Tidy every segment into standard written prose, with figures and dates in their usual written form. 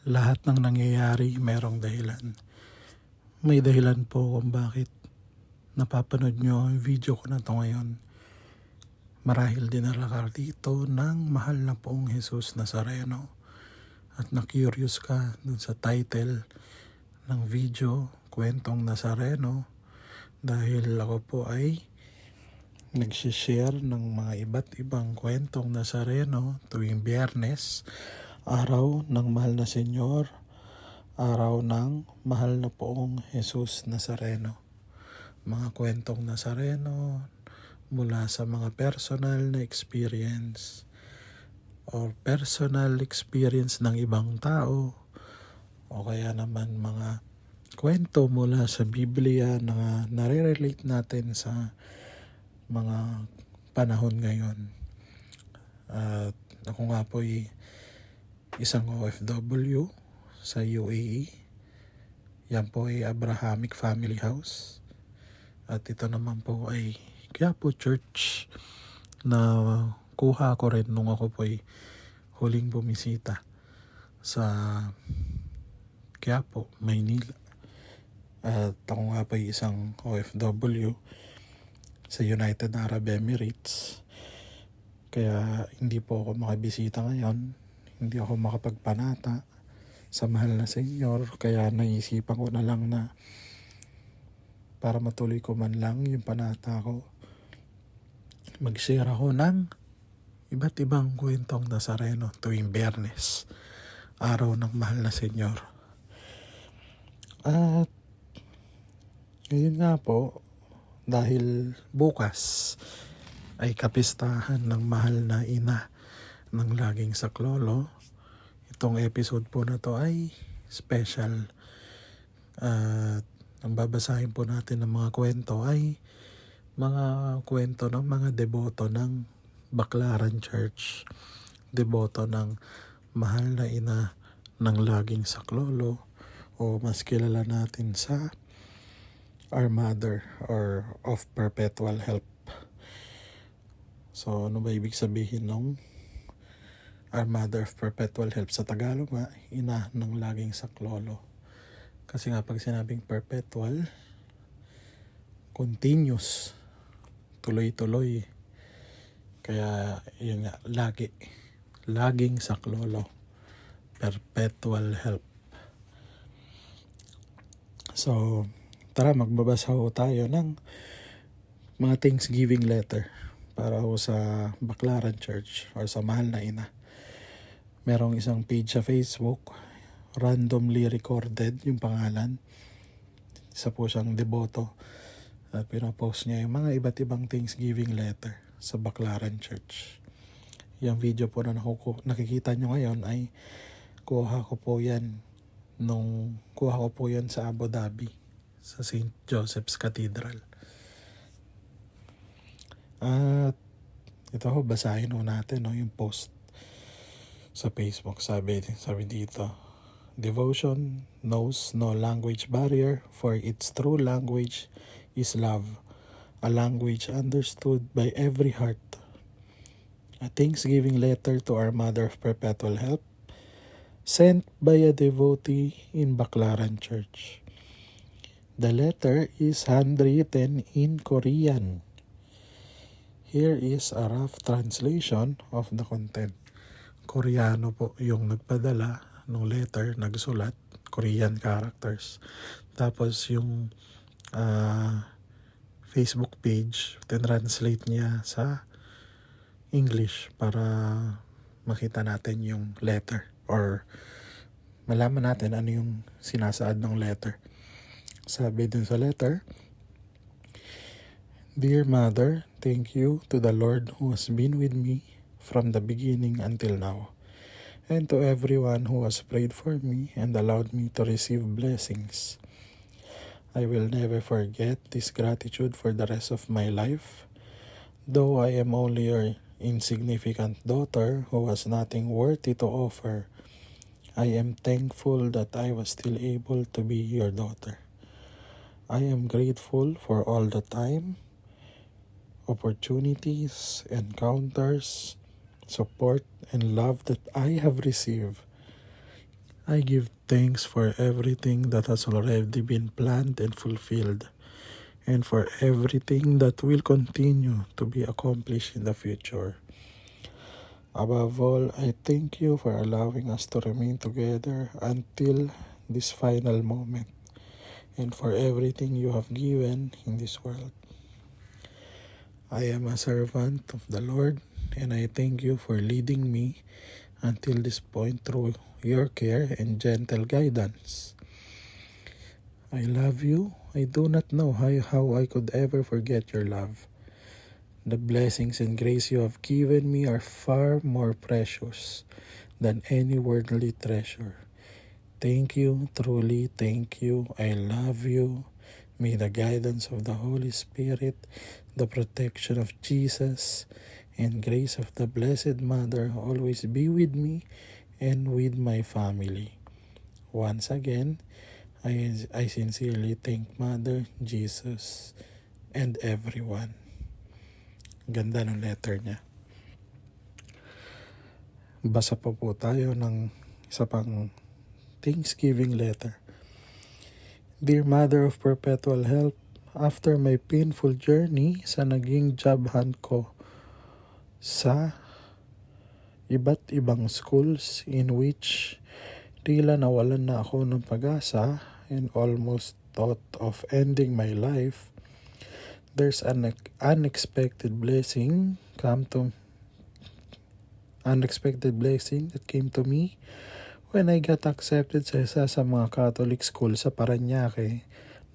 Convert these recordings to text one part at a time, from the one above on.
Lahat ng nangyayari merong dahilan. May dahilan po kung bakit napapanood nyo yung video ko na to ngayon. Marahil dinala ka dito ng mahal na poong Jesus Nazareno at na-curious ka dun sa title ng video, Kwentong Nazareno, dahil ako po ay nagsishare ng mga iba't ibang kwentong Nazareno tuwing Biyernes, araw ng mahal na Senyor, araw ng mahal na poong Jesus Nazareno. Mga kwentong Nazareno mula sa mga personal na experience or personal experience ng ibang tao o kaya naman mga kwento mula sa Biblia na nare-relate natin sa mga panahon ngayon. At ako nga po ay isang OFW sa UAE. Yan po ay Abrahamic Family House. At ito naman po ay Quiapo Church na kuha ko rin nung ako po ay huling bumisita sa Quiapo, Maynila. At ako nga po ay isang OFW sa United Arab Emirates. Kaya hindi po ako makabisita ngayon. Hindi ako makapagpanata sa mahal na Senyor. Kaya naisipan ko na lang na para matuloy ko man lang yung panata ko, mag-share ako ng iba't ibang kwentong Nazareno tuwing Biyernes, araw ng mahal na Senyor. At ngayon nga po, dahil bukas ay kapistahan ng mahal na ina ng laging saklolo, itong episode po na to ay special. At ang babasahin po natin ng mga kwento ay mga kwento ng mga deboto ng Baclaran Church, deboto ng mahal na ina ng laging saklolo, o mas kilala natin sa Our Mother or of Perpetual Help. So ano ba ibig sabihin ng Our Mother of Perpetual Help? Sa Tagalog nga, ina ng laging saklolo. Kasi nga pag sinabing perpetual, continuous, tuloy-tuloy. Kaya yun nga, laging saklolo, perpetual help. So tara, magbabasa ho tayo ng mga Thanksgiving letter para ho sa Baclaran Church or sa mahal na ina. Merong isang page sa Facebook, randomly recorded yung pangalan. Isa po siyang deboto at pinopost niya yung mga iba't ibang Thanksgiving letter sa Baclaran Church. Yung video po na nakikita nyo ngayon ay kuha ko po yan sa Abu Dhabi, sa St. Joseph's Cathedral. At ito ho, basahin ho natin yung post sa Facebook. Sabi dito, devotion knows no language barrier, for its true language is love, a language understood by every heart. A Thanksgiving letter to Our Mother of Perpetual Help, sent by a devotee in Baclaran Church. The letter is handwritten in Korean. Here is a rough translation of the content. Koreano po yung nagpadala ng letter, nagsulat, Korean characters. Tapos yung Facebook page, translate niya sa English para makita natin yung letter or malaman natin ano yung sinasaad ng letter. Sabi dun sa letter, Dear Mother, thank you to the Lord who has been with me from the beginning until now, and to everyone who has prayed for me and allowed me to receive blessings. I will never forget this gratitude for the rest of my life. Though I am only your insignificant daughter who has nothing worthy to offer, I am thankful that I was still able to be your daughter. I am grateful for all the time, opportunities, encounters, support, and love that I have received. I give thanks for everything that has already been planned and fulfilled, and for everything that will continue to be accomplished in the future. Above all, I thank you for allowing us to remain together until this final moment, and for everything you have given in this world. I am a servant of the Lord, and I thank you for leading me until this point through your care and gentle guidance. I love you. I do not know how I could ever forget your love. The blessings and grace you have given me are far more precious than any worldly treasure. Thank you, truly thank you. I love you. May the guidance of the Holy Spirit, the protection of Jesus, and grace of the Blessed Mother always be with me and with my family. Once again, I sincerely thank Mother, Jesus, and everyone. Ganda ng letter niya. Basa pa po tayo ng isa pang Thanksgiving letter. Dear Mother of Perpetual Help, after my painful journey sa naging job hunt ko sa iba't ibang schools in which tila nawalan na ako ng pag-asa and almost thought of ending my life, there's an unexpected blessing that came to me when I got accepted sa isa sa mga Catholic school sa Parañaque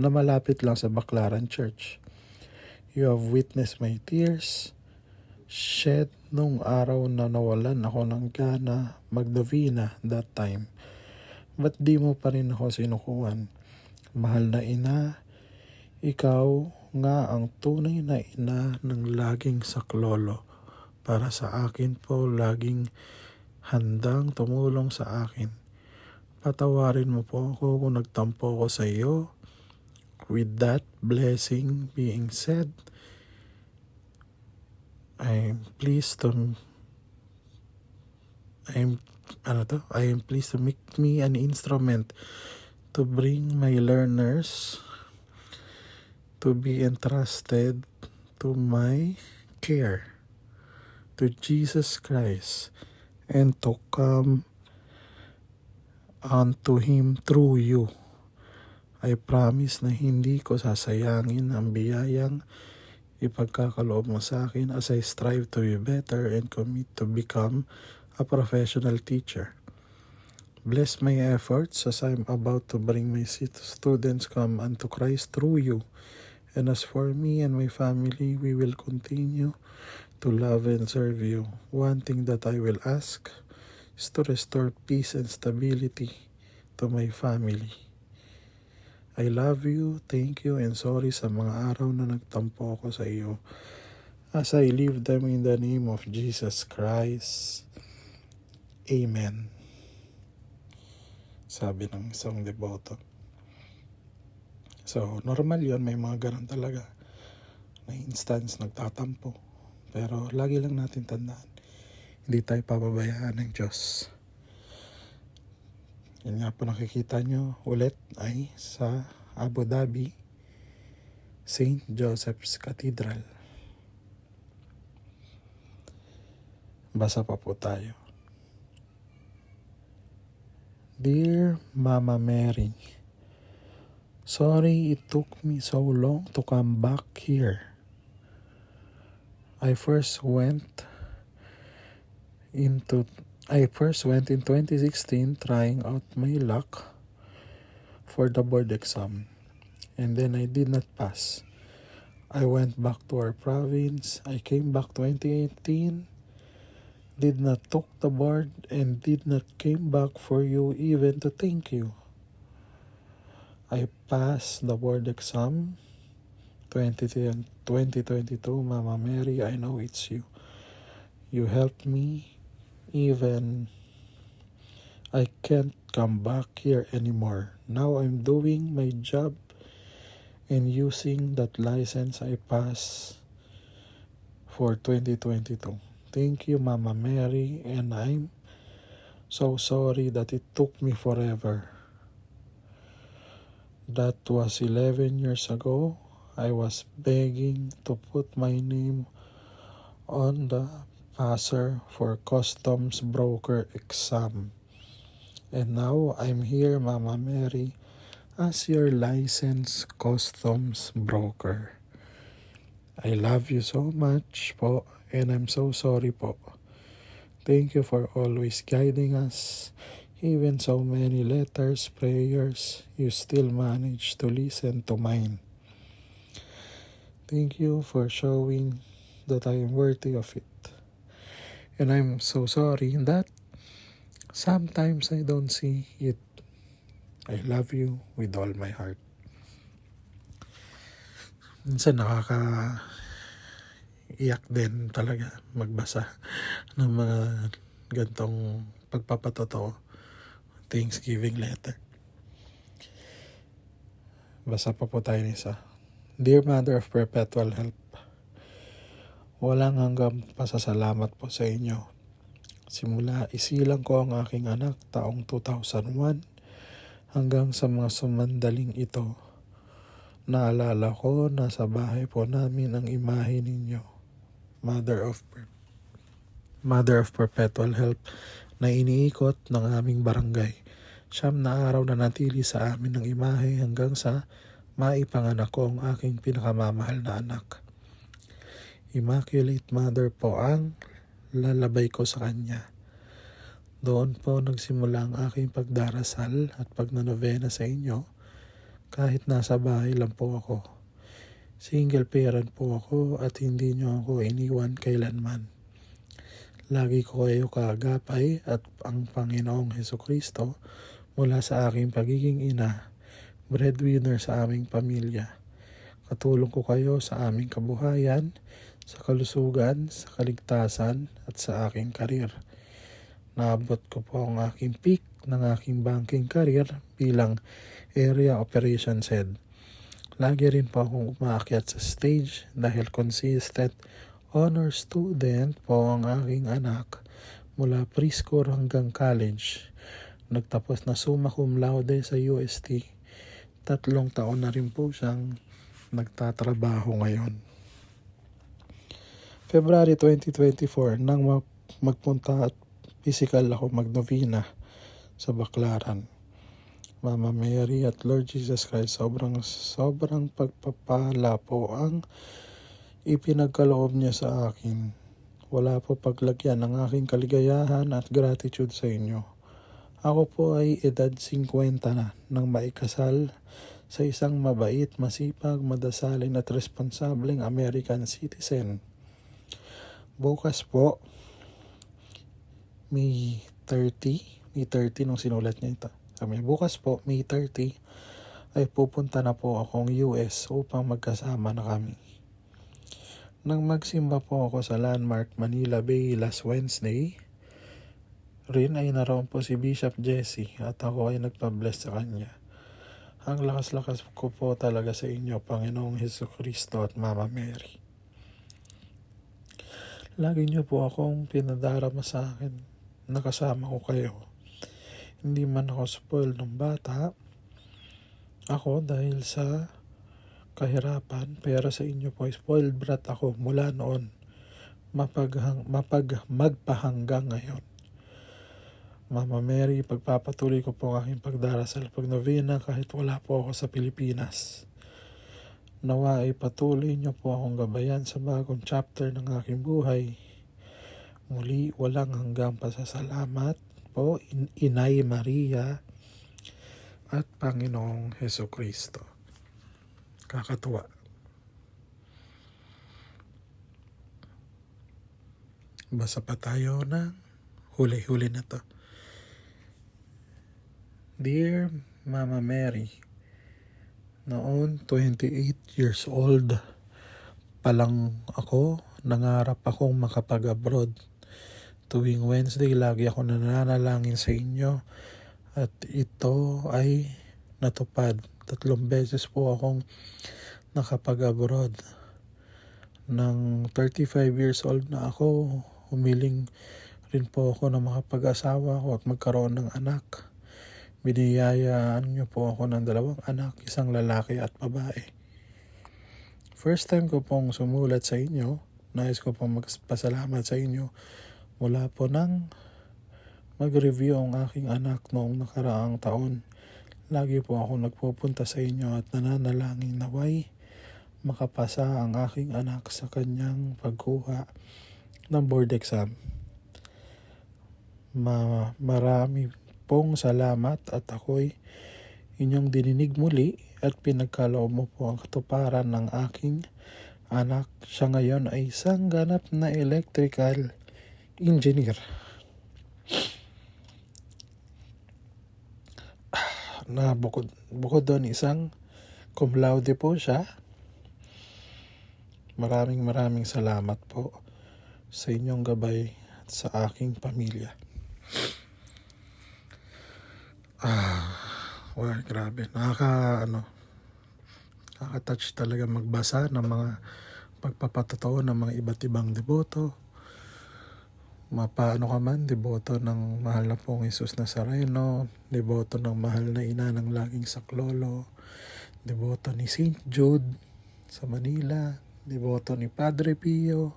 na malapit lang sa Baclaran Church. You have witnessed my tears shed nung araw na nawalan ako ng gana magdovina that time. Ba't di mo pa rin ako sinukuan? Mahal na ina, ikaw nga ang tunay na ina ng laging saklolo. Para sa akin po, laging handang tumulong sa akin. Patawarin mo po ako kung nagtampo ko sa iyo. With that blessing being said, I am pleased to make me an instrument to bring my learners to be entrusted to my care, to Jesus Christ, and to come unto Him through you. I promise na hindi ko sasayangin ang biyayang ipagkakaloob mo sa akin as I strive to be better and commit to become a professional teacher. Bless my efforts as I'm about to bring my students come unto Christ through you. And as for me and my family, we will continue to love and serve you. One thing that I will ask is to restore peace and stability to my family. I love you, thank you, and sorry sa mga araw na nagtampo ako sa iyo. As I leave them in the name of Jesus Christ. Amen. Sabi ng isang devoto. So, normal yon, may mga ganun talaga na instance nagtatampo. Pero lagi lang natin tandaan, hindi tayo pababayaan ng Diyos. Yan nga po nakikita nyo ulit ay sa Abu Dhabi, St. Joseph's Cathedral. Basa pa po tayo. Dear Mama Mary, sorry it took me so long to come back here. I first went in 2016 trying out my luck for the board exam, and then I did not pass. I went back to our province. I came back 2018, did not took the board, and did not came back for you even to thank you. I passed the board exam 2022. Mama Mary, I know it's you. You helped me even I can't come back here anymore. Now I'm doing my job and using that license I passed for 2022. Thank you, Mama Mary, and I'm So sorry that it took me forever. That was 11 years ago. I was begging to put my name on the passer for customs broker exam. And now I'm here, Mama Mary, as your licensed customs broker. I love you so much po, and I'm so sorry po. Thank you for always guiding us. Even so many letters, prayers, you still manage to listen to mine. Thank you for showing that I am worthy of it. And I'm so sorry that sometimes I don't see it. I love you with all my heart. Minsan nakakaiyak din talaga magbasa ng mga gantong pagpapatotoo. Thanksgiving letter. Basa pa po tayo ng isa. Dear Mother of Perpetual Help, walang hanggang pasasalamat po sa inyo. Simula isilang ko ang aking anak taong 2001 hanggang sa mga sumandaling ito. Naalala ko na sa bahay po namin ang imahe ninyo, Mother of Perpetual Help, na iniikot ng aming barangay. 9 na araw na natili sa amin ang imahe hanggang sa maipanganak ko ang aking pinakamamahal na anak. Immaculate Mother po ang lalabay ko sa kanya. Doon po nagsimula ang aking pagdarasal at pagnanovena sa inyo kahit nasa bahay lang po ako. Single parent po ako at hindi nyo ako iniwan kailanman. Lagi ko kayo kaagapay at ang Panginoong Hesukristo mula sa aking pagiging ina, breadwinner sa aming pamilya. Katulong ko kayo sa aming kabuhayan, sa kalusugan, sa kaligtasan at sa aking karir. Naabot ko po ang aking peak ng aking banking career bilang Area Operations Head. Lagi rin po akong umaakyat sa stage dahil consistent honor student po ang aking anak mula preschool hanggang college. Nagtapos na summa cum laude sa UST. 3 taon na rin po siyang nagtatrabaho ngayon. February 2024 nang magpunta at physical ako magnovena sa Baclaran. Mama Mary at Lord Jesus Christ, sobrang pagpapala po ang ipinagkaloob niya sa akin. Wala po paglagyan ng aking kaligayahan at gratitude sa inyo. Ako po ay edad 50 na nang maikasal sa isang mabait, masipag, madasalin at responsableng American citizen. Bukas po, May 30 nung sinulat niya ito. Bukas po, May 30, ay pupunta na po akong US upang magkasama na kami. Nang magsimba po ako sa Landmark Manila Bay last Wednesday, rin ay naroon po si Bishop Jesse at ako ay nagpa-bless sa kanya. Ang lakas-lakas ko po talaga sa inyo, Panginoong Hesukristo at Mama Mary. Lagi niyo po akong pinadarama sa akin, nakasama ko kayo. Hindi man ako spoiled ng bata, ako dahil sa kahirapan, pero sa inyo po spoiled brat ako mula noon, magpahanggang ngayon. Mama Mary, pagpapatuloy ko po ang aking pagdarasal pagnovena kahit wala po ako sa Pilipinas. Nawa ay patuloy niyo po akong gabayan sa bagong chapter ng aking buhay. Muli, walang hanggang pasasalamat po, Inay Maria at Panginoong Hesukristo. Kakatuwa. Basa pa tayo ng huli-huli na to. Dear Mama Mary, noon 28 years old pa lang ako, nangarap akong makapag-abroad. Tuwing Wednesday, lagi ako nananalangin sa inyo at ito ay natupad. 3 beses po akong nakapag-abroad. Nang 35 years old na ako, humiling rin po ako na makapag-asawa ko at magkaroon ng anak. Biniyayaan niyo po ako ng 2 anak, isang lalaki at babae. First time ko pong sumulat sa inyo, nais ko pong magpasalamat sa inyo mula po nang mag-review ang aking anak noong nakaraang taon. Lagi po ako nagpupunta sa inyo at nananalangin naway makapasa ang aking anak sa kanyang pagkuha ng board exam. Marami pong salamat at ako'y inyong dininig muli at pinagkaloob mo po ang katuparan ng aking anak. Siya ngayon ay isang ganap na electrical engineer. Na bukod doon, isang cum laude po siya. Maraming salamat po sa inyong gabay at sa aking pamilya. Grabe. Nakaka-touch talaga magbasa ng mga pagpapatotoo ng mga iba't ibang deboto. Mapaano ka man, deboto ng mahal na pong Jesus Nazareno, deboto ng mahal na ina ng laging saklolo, deboto ni St. Jude sa Manila, deboto ni Padre Pio.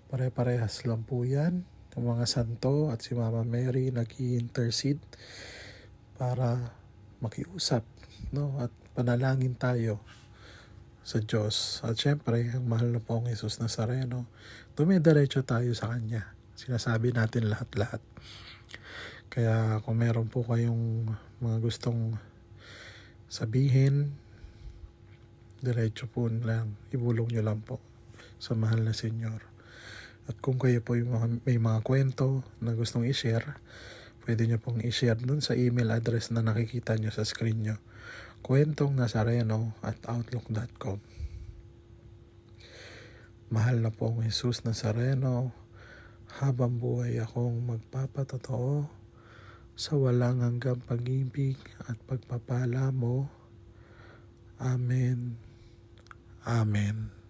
Pare-parehas lang po yan. Ang mga santo at si Mama Mary nag-i-intercede para makiusap, no? At panalangin tayo sa Diyos. At syempre, ang mahal na pong Jesus Nazareno, dumidiretso tayo sa Kanya. Sinasabi natin lahat-lahat. Kaya kung meron po kayong mga gustong sabihin, diretso po lang, ibulong nyo lang po sa mahal na Senyor. At kung kayo po may mga kwento na gustong i-share, pwede nyo pong i-share dun sa email address na nakikita nyo sa screen nyo, kwentongnazareno@outlook.com. Mahal na pong Jesus Nazareno, habang buhay akong magpapatotoo sa walang hanggang pag-ibig at pagpapala mo. Amen. Amen.